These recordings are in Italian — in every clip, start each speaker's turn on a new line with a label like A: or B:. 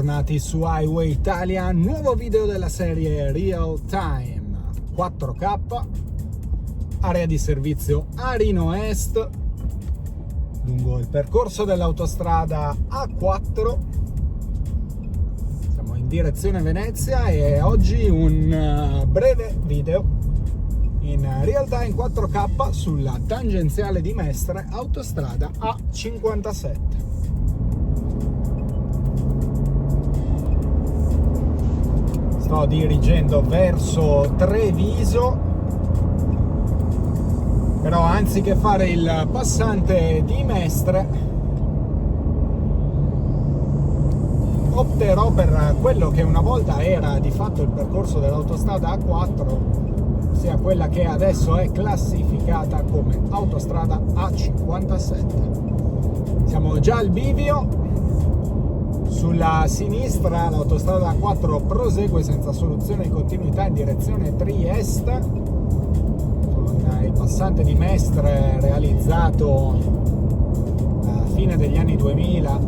A: bentornati su Highway Italia, nuovo video della serie Real Time 4K, area di servizio Arino Est, lungo il percorso dell'autostrada A4. Siamo in direzione Venezia e oggi un breve video in Real Time 4K sulla tangenziale di Mestre, autostrada A57. Sto dirigendo verso Treviso, però anziché fare il passante di Mestre opterò per quello che una volta era di fatto il percorso dell'autostrada A4, sia quella che adesso è classificata come autostrada A57. Siamo già al bivio. Sulla sinistra l'autostrada A4 prosegue senza soluzione di continuità in direzione Trieste, con il passante di Mestre realizzato a fine degli anni 2000,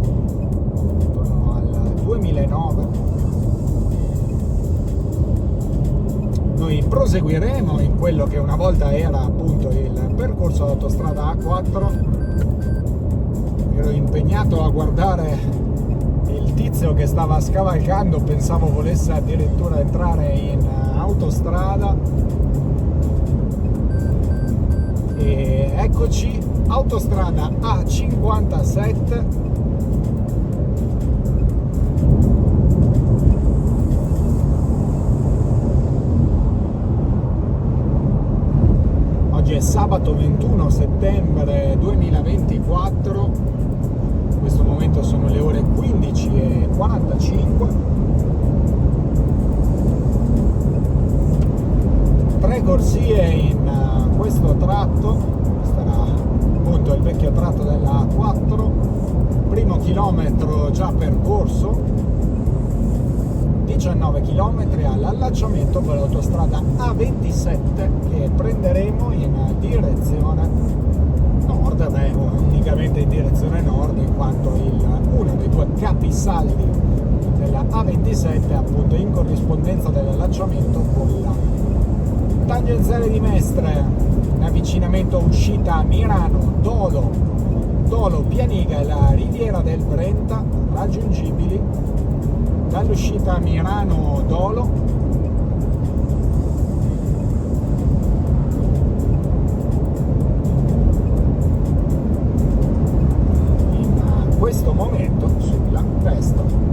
A: intorno al 2009. Noi proseguiremo in quello che una volta era appunto il percorso dell'autostrada A4. Ero impegnato a guardare il tizio che stava scavalcando, pensavo volesse addirittura entrare in autostrada, e eccoci, autostrada A57. Oggi è sabato 21 settembre 2024. In questo momento sono le ore 15:45. 3 corsie in questo tratto. Questo era appunto il vecchio tratto della A4. Primo chilometro già percorso, 19 km all'allacciamento con l'autostrada A27 che prenderemo in direzione nord, unicamente in direzione nord, in quanto uno dei due capisaldi della A27 è appunto in corrispondenza dell'allacciamento con la tangenziale di Mestre, l'avvicinamento uscita Mirano, Dolo, Pianiga e la Riviera del Brenta, raggiungibili dall'uscita Mirano Dolo. In questo momento sulla destra.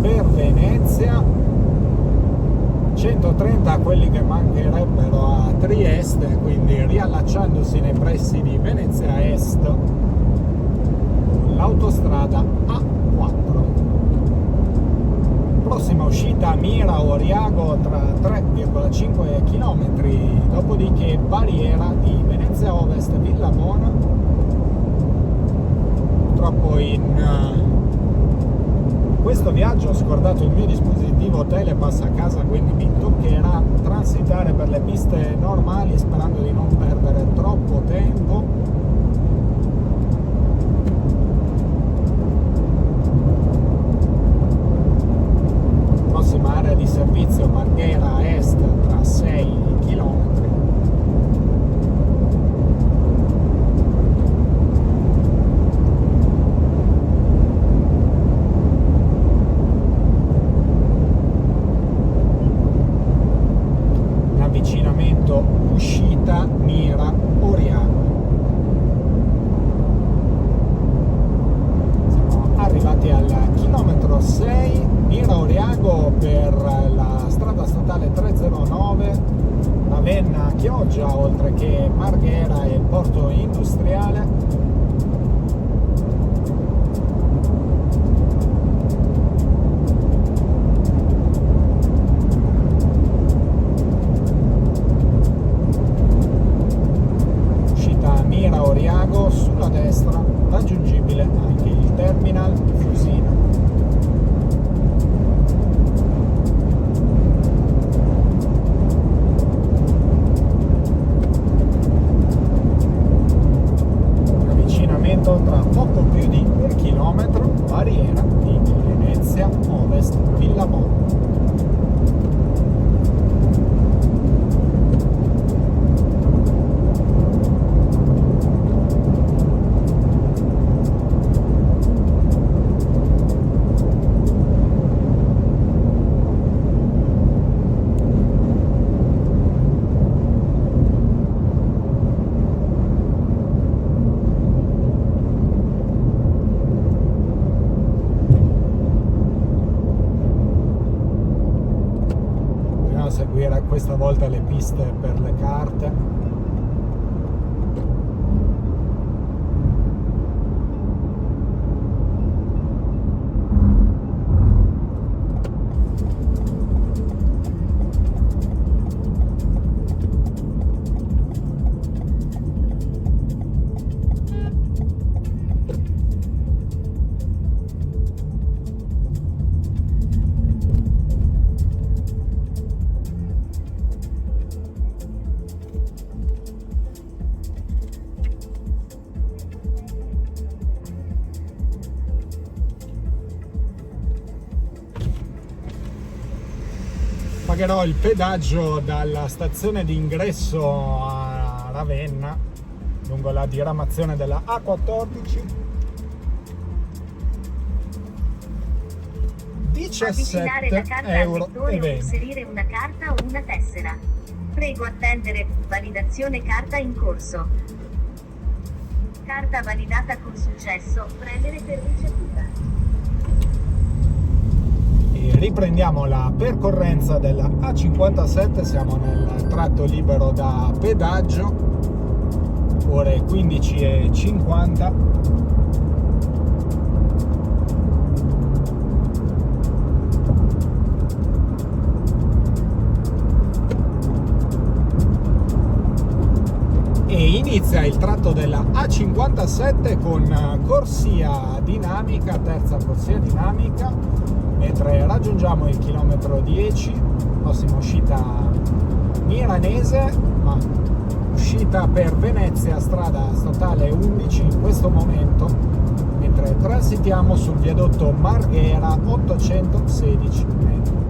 A: Per Venezia, 130 quelli che mancherebbero a Trieste, quindi riallacciandosi nei pressi di Venezia Est, l'autostrada A4. Prossima uscita Mira Oriago tra 3,5 km, dopodiché barriera di Venezia Ovest Villamona. Purtroppo in questo viaggio ho scordato il mio dispositivo Telepass a casa, quindi mi toccherà transitare per le piste normali sperando di non perdere troppo tempo. Prossima area di servizio Marghera Est tra 6 km. Uscita Mira Oriago. Siamo arrivati al chilometro 6, Mira Oriago per la strada statale 309, Ravenna Chioggia, oltre che Marghera e Porto Industriale. Oriago sulla destra. Villamò. Seguire questa volta le piste per le carte. Pagherò il pedaggio dalla stazione di ingresso a Ravenna lungo la diramazione della A14.
B: Avvicinare la carta al
A: euro
B: lettore
A: e
B: o
A: 20.
B: inserire una carta o una tessera. Prego attendere. Validazione carta in corso. Carta validata con successo. Premere per ricevuta.
A: E riprendiamo la percorrenza della A57, siamo nel tratto libero da pedaggio, ore 15:50. E inizia il tratto della A57 con corsia dinamica, terza corsia dinamica, mentre raggiungiamo il chilometro 10, prossima uscita milanese, ma uscita per Venezia, strada statale 11 in questo momento, mentre transitiamo sul viadotto Marghera 816 metri.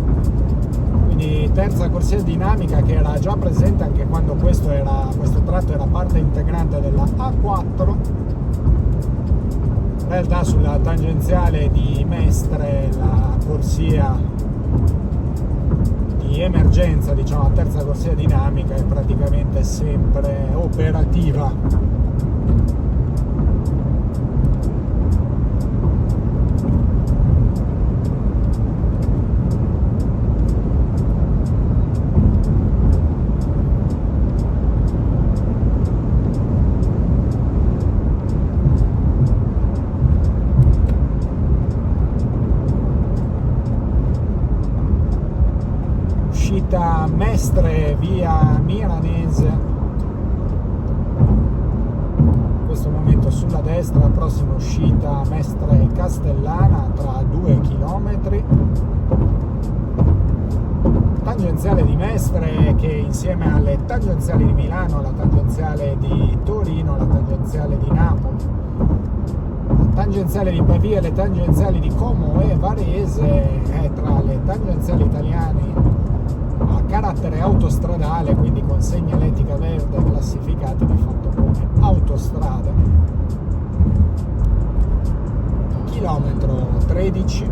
A: Quindi terza corsia dinamica che era già presente anche quando questo tratto era parte integrante della A4. In realtà sulla tangenziale di Mestre la corsia di emergenza, diciamo la terza corsia dinamica, è praticamente sempre operativa. Mestre via Milanese, in questo momento sulla destra, prossima uscita Mestre Castellana tra 2 km. Tangenziale di Mestre che insieme alle tangenziali di Milano, la tangenziale di Torino, la tangenziale di Napoli, la tangenziale di Pavia e le tangenziali di Como e Varese è tra le tangenziali italiane a carattere autostradale, quindi con segnaletica verde, classificate di fatto come autostrade. Chilometro 13.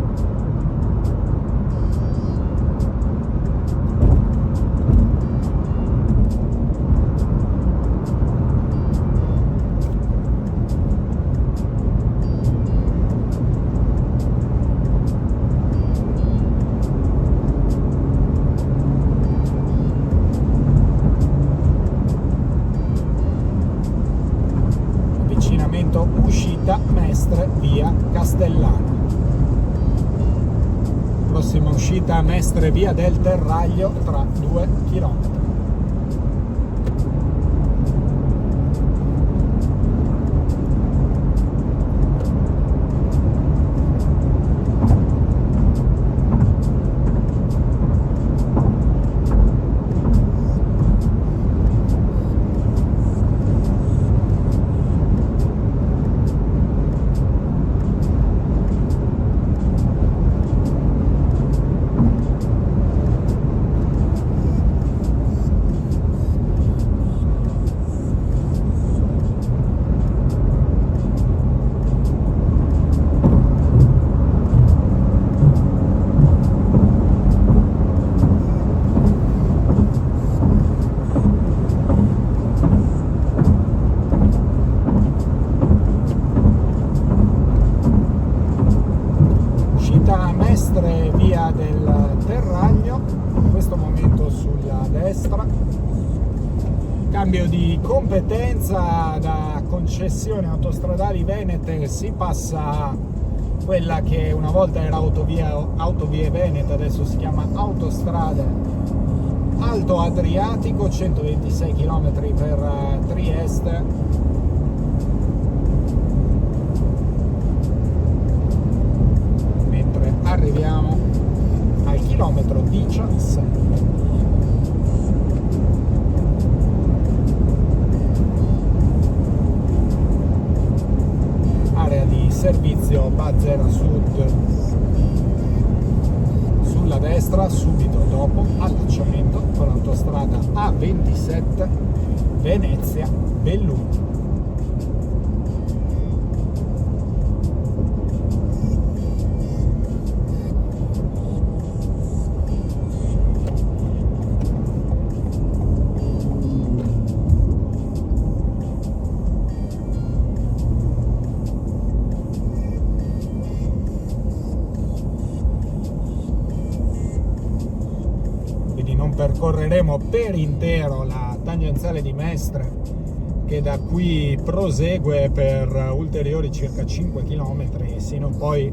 A: Uscita Mestre via Castellana, prossima uscita Mestre via del Terraglio tra 2 km. sulla destra, cambio di competenza, da concessioni autostradali venete si passa a quella che una volta era Autovie Venete, adesso si chiama Autostrade Alto Adriatico, 126 km per Trieste. Mentre arriviamo al chilometro 17. Area di servizio Bazzera Sud sulla destra, subito dopo allacciamento con l'autostrada A27 Venezia-Belluno. Non percorreremo per intero la tangenziale di Mestre, che da qui prosegue per ulteriori circa 5 km, sino poi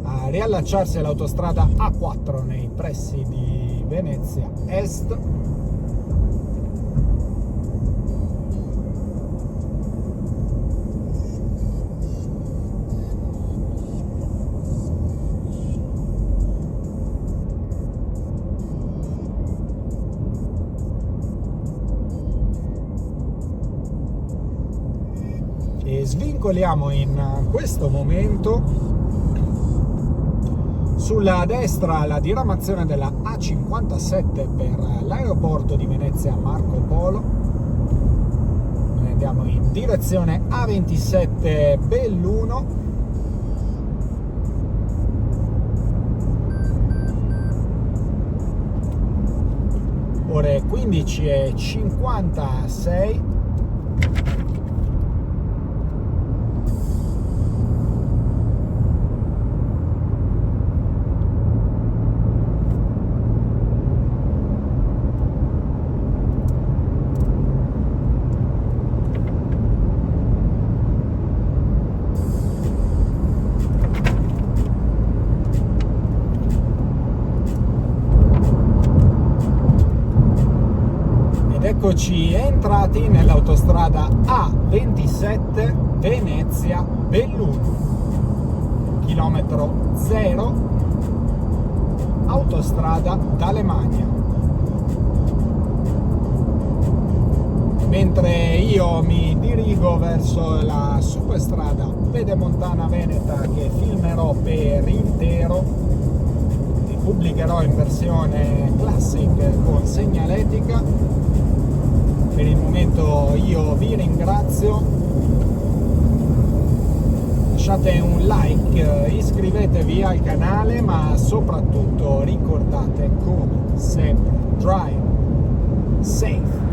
A: a riallacciarsi all'autostrada A4 nei pressi di Venezia Est. E svincoliamo in questo momento sulla destra la diramazione della A57 per l'aeroporto di Venezia Marco Polo. Noi andiamo in direzione A27 Belluno. Ore 15:56. Eccoci entrati nell'autostrada A27 Venezia-Belluno, chilometro 0, autostrada d'Alemagna. Mentre io mi dirigo verso la superstrada pedemontana veneta, che filmerò per intero e pubblicherò in versione classic con segnaletica. Per il momento io vi ringrazio, lasciate un like, iscrivetevi al canale, ma soprattutto ricordate, come sempre, drive safe.